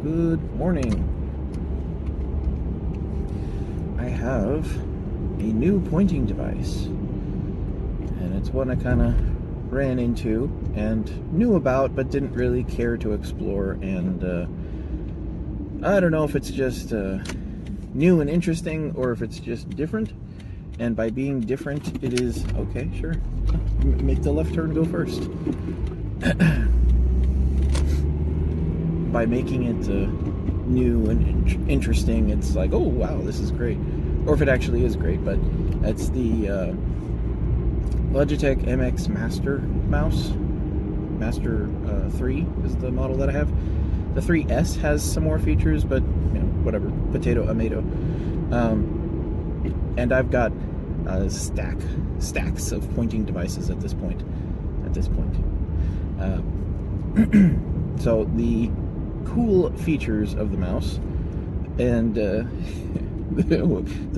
Good morning. I have a new pointing device, and it's one I kind of ran into and knew about but didn't really care to explore, and I don't know if it's just new and interesting or if it's just different. And by being different, it is okay, sure, make the left turn go first. By making it new and interesting, it's like, oh wow, this is great. Or if it actually is great, but it's the Logitech MX Master mouse. Master 3 is the model that I have. The 3S has some more features, but you know, whatever, potato amato. And I've got stacks of pointing devices at this point. So the cool features of the mouse, and the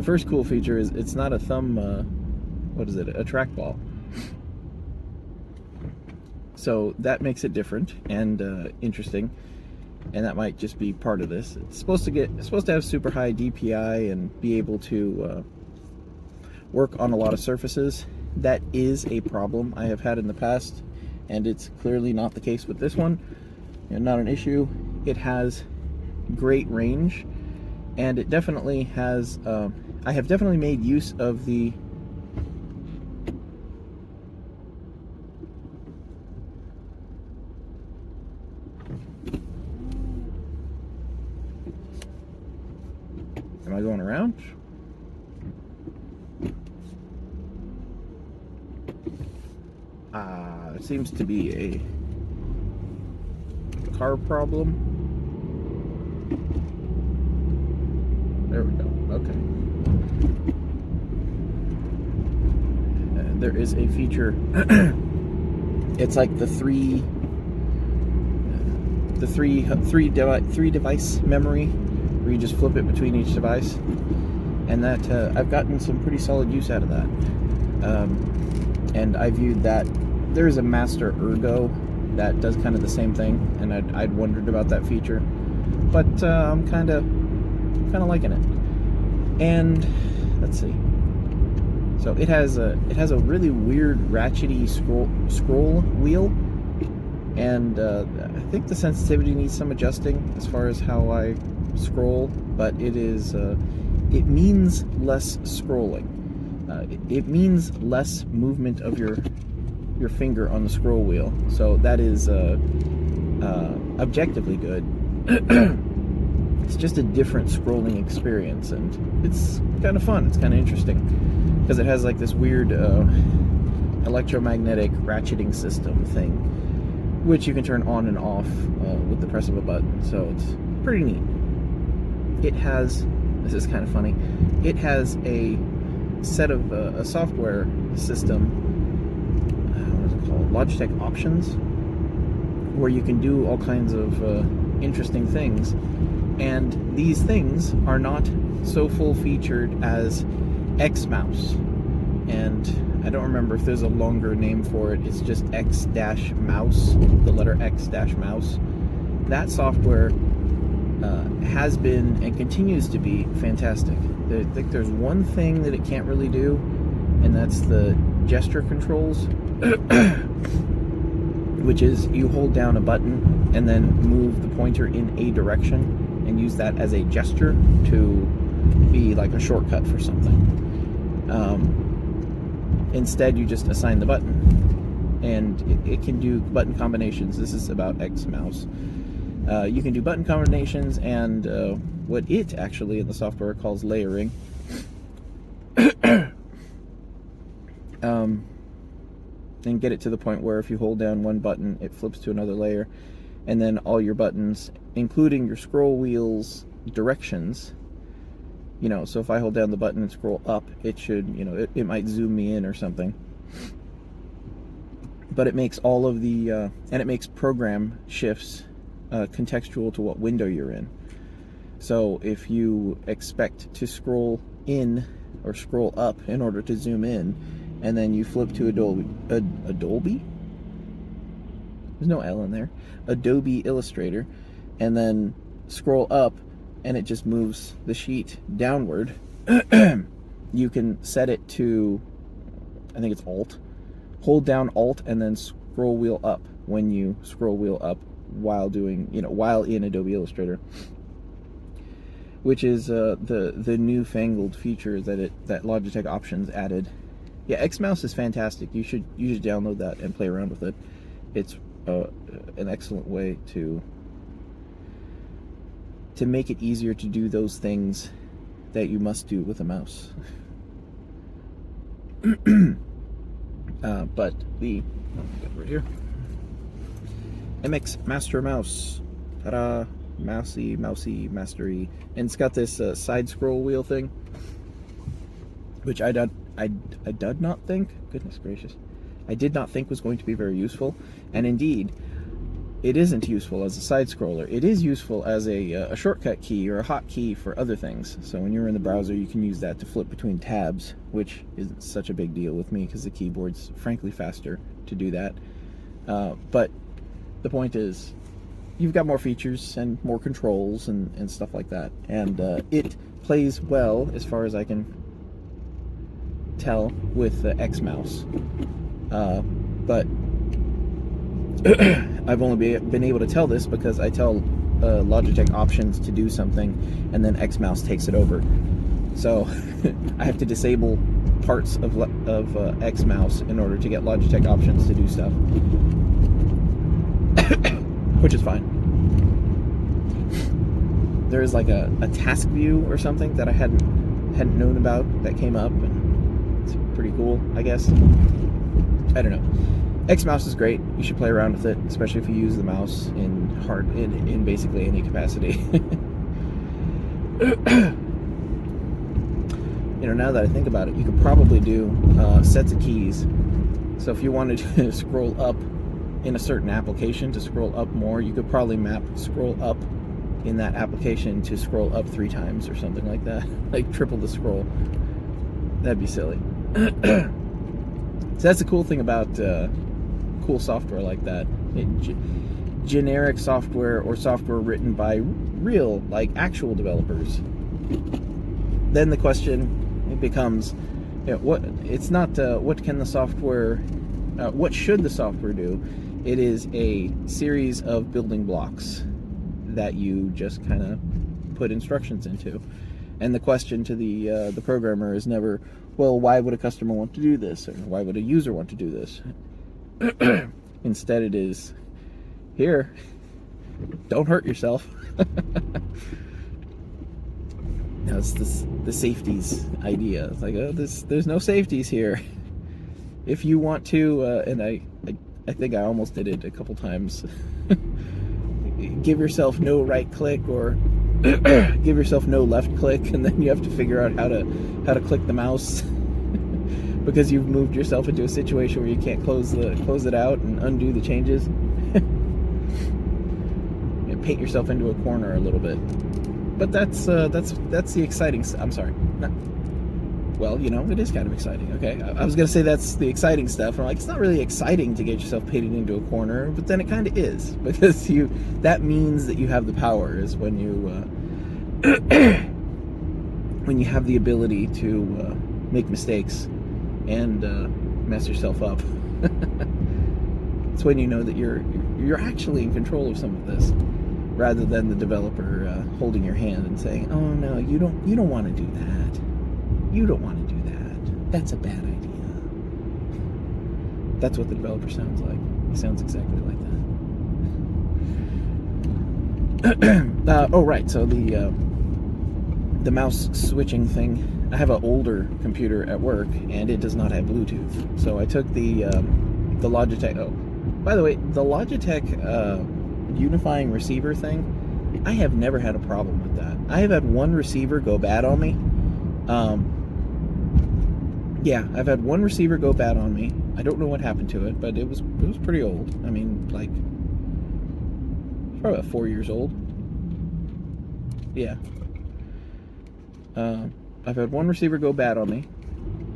first cool feature is it's not a thumb, what is it, a trackball. So that makes it different and interesting, and that might just be part of this. It's supposed to have super high DPI and be able to work on a lot of surfaces. That is a problem I have had in the past, and it's clearly not the case with this one. Not an issue. It has great range, and it definitely has I have definitely made use of the am I going around? It seems to be a car problem. There we go. Okay. There is a feature. It's like the three device memory, where you just flip it between each device, and that I've gotten some pretty solid use out of that. And I viewed that there's a Master Ergo that does kind of the same thing, and I'd wondered about that feature, but I'm kind of liking it. And let's see. So it has a really weird ratchety scroll wheel, and I think the sensitivity needs some adjusting as far as how I scroll, but it means less scrolling. It means less movement of your finger on the scroll wheel, so that is objectively good. It's just a different scrolling experience, and it's kind of fun. It's kind of interesting because it has like this weird electromagnetic ratcheting system thing, which you can turn on and off with the press of a button, so it's pretty neat. It has, this is kind of funny, it has a set of a software system, Logitech options, where you can do all kinds of interesting things, and these things are not so full featured as X mouse, and I don't remember if there's a longer name for it. It's just X-mouse, the letter X-mouse. That software has been and continues to be fantastic. I think there's one thing that it can't really do, and that's the gesture controls, which is you hold down a button and then move the pointer in a direction and use that as a gesture to be like a shortcut for something. Instead, you just assign the button, and it can do button combinations. This is about X mouse. You can do button combinations and what it actually in the software calls layering. And get it to the point where if you hold down one button, it flips to another layer, and then all your buttons, including your scroll wheel's directions, so if I hold down the button and scroll up, it should, it might zoom me in or something. But it makes all of the, and it makes program shifts contextual to what window you're in. So if you expect to scroll in or scroll up in order to zoom in, and then you flip to Adobe, there's no L in there, Adobe Illustrator, and then scroll up and it just moves the sheet downward, you can set it to, I think it's Alt. Hold down Alt and then scroll wheel up when you scroll wheel up while doing, while in Adobe Illustrator, which is the newfangled feature that Logitech Options added. Yeah, Xmouse is fantastic. You should download that and play around with it. It's an excellent way to make it easier to do those things that you must do with a mouse. But right here, MX Master Mouse, ta-da, mousy, mastery, and it's got this side scroll wheel thing, which I did not think, goodness gracious, I did not think was going to be very useful, and indeed, it isn't useful as a side scroller. It is useful as a shortcut key or a hotkey for other things. So when you're in the browser, you can use that to flip between tabs, which isn't such a big deal with me because the keyboard's frankly faster to do that. But the point is, you've got more features and more controls and stuff like that. And it plays well, as far as I can tell, with the Xmouse. But I've only been able to tell this because I tell Logitech Options to do something, and then Xmouse takes it over. So I have to disable parts of Xmouse in order to get Logitech Options to do stuff, which is fine. There is like a task view or something that I hadn't known about that came up, and it's pretty cool, I guess. I don't know. Xmouse is great. You should play around with it, especially if you use the mouse in basically any capacity. Now that I think about it, you could probably do sets of keys. So if you wanted to scroll up in a certain application to scroll up more, you could probably map scroll up in that application to scroll up 3 times or something like that. Like triple the scroll. That'd be silly. So that's the cool thing about cool software like that. Generic software or software written by real, like actual developers. Then the question becomes, what can the software, what should the software do? It is a series of building blocks that you just kind of put instructions into. And the question to the programmer is never, well, why would a customer want to do this? Or why would a user want to do this? Instead it is, here, don't hurt yourself. Now it's the safeties idea. It's like, oh, there's no safeties here. If you want to, and I think I almost did it a couple times, give yourself no right click or give yourself no left click, and then you have to figure out how to click the mouse because you've moved yourself into a situation where you can't close it out and undo the changes. You paint yourself into a corner a little bit. But that's the exciting. I'm sorry. Well, it is kind of exciting. Okay, I was gonna say that's the exciting stuff. I'm like, it's not really exciting to get yourself painted into a corner, but then it kind of is, because that means that you have the power. Is when you when you have the ability to make mistakes and mess yourself up. It's when you know that you're actually in control of some of this, rather than the developer holding your hand and saying, "Oh no, you don't want to do that. You don't want to do that. That's a bad idea." That's what the developer sounds like. He sounds exactly like that. Oh right, so the mouse switching thing. I have an older computer at work, and it does not have Bluetooth. So I took the Logitech. Oh, by the way, the Logitech unifying receiver thing, I have never had a problem with that. I have had one receiver go bad on me. Yeah, I've had one receiver go bad on me. I don't know what happened to it, but it was pretty old. I mean, like, probably about 4 years old. Yeah. I've had one receiver go bad on me.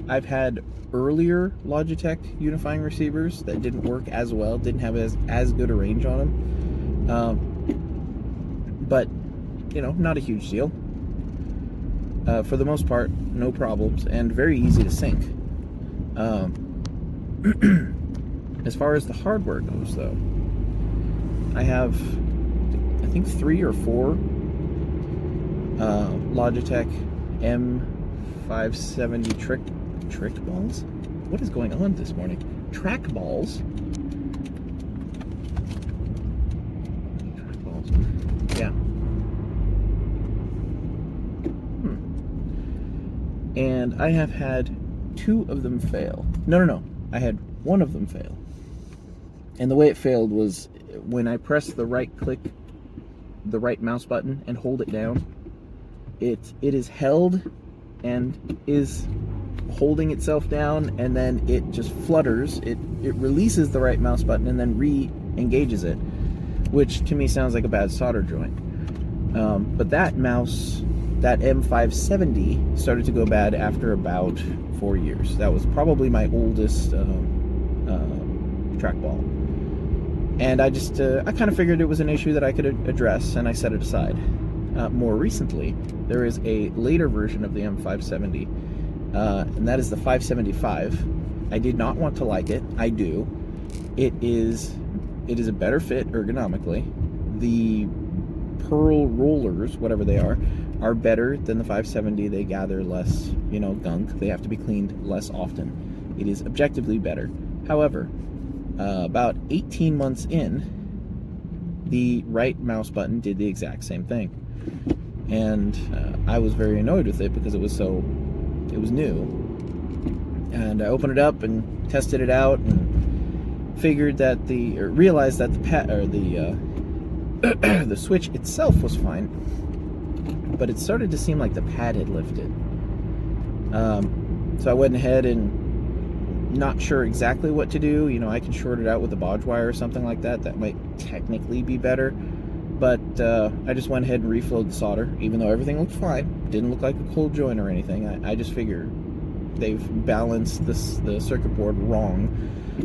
I've had earlier Logitech unifying receivers that didn't work as well, didn't have as good a range on them. But you know, not a huge deal. For the most part, no problems, and very easy to sync. As far as the hardware goes, though, I have, I think, 3 or 4 Logitech M570 trick balls. What is going on this morning? Track balls. Track balls. Yeah. And I have had 2 of them fail. No. I had 1 of them fail. And the way it failed was when I pressed the right mouse button and hold it down, it is held and is holding itself down, and then it just flutters. It releases the right mouse button and then re-engages it, which to me sounds like a bad solder joint. But that mouse, that M570, started to go bad after about 4 years. That was probably my oldest trackball. And I kind of figured it was an issue that I could address, and I set it aside. More recently, there is a later version of the M570, and that is the 575. I did not want to like it. I do. It is a better fit ergonomically. The pearl rollers, whatever they are better than the 570. They gather less, you know, gunk. They have to be cleaned less often. It is objectively better. However, about 18 months in, the right mouse button did the exact same thing. And I was very annoyed with it because it was new. And I opened it up and tested it out and realized that the switch itself was fine, but it started to seem like the pad had lifted. So I went ahead and, not sure exactly what to do. You know, I can short it out with a Bodge wire or something like that. That might technically be better. But I just went ahead and reflowed the solder, even though everything looked fine. Didn't look like a cold joint or anything. I just figured they've balanced the circuit board wrong,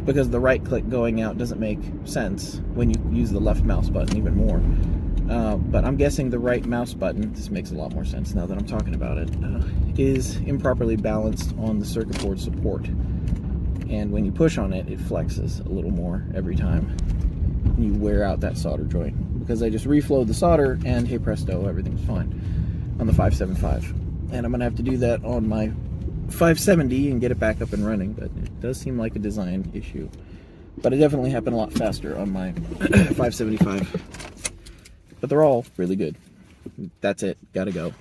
because the right click going out doesn't make sense when you use the left mouse button even more. But I'm guessing the right mouse button, this makes a lot more sense now that I'm talking about it, is improperly balanced on the circuit board support. And when you push on it, it flexes a little more every time you wear out that solder joint. Because I just reflowed the solder, and hey presto, everything's fine on the 575. And I'm going to have to do that on my 570 and get it back up and running, but it does seem like a design issue. But it definitely happened a lot faster on my 575. But they're all really good. That's it. Gotta go.